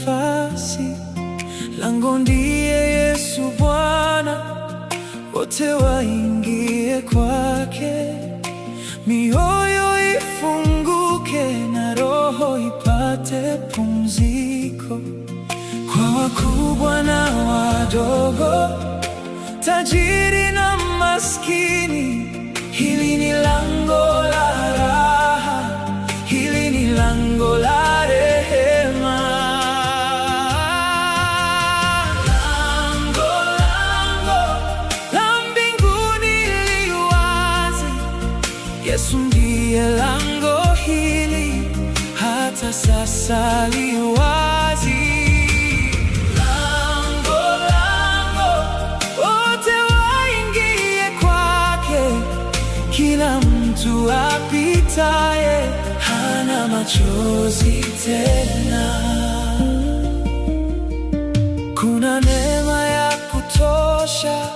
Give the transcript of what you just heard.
nafasi. Lango ndiye Yesu Bwana, wote waingie kwake. Mioyo ifunguke na roho ipate pumziko. Kwa wakubwa na wadogo, tajiri na maskini, hili ni lango la raha, hili ni lango la rehema. Lango la mbinguni li wazi, Yesu ndiye lango hili, hata sasa li wazi. Kila mtu apitaye hana machozi tena. Kuna neema ya kutosha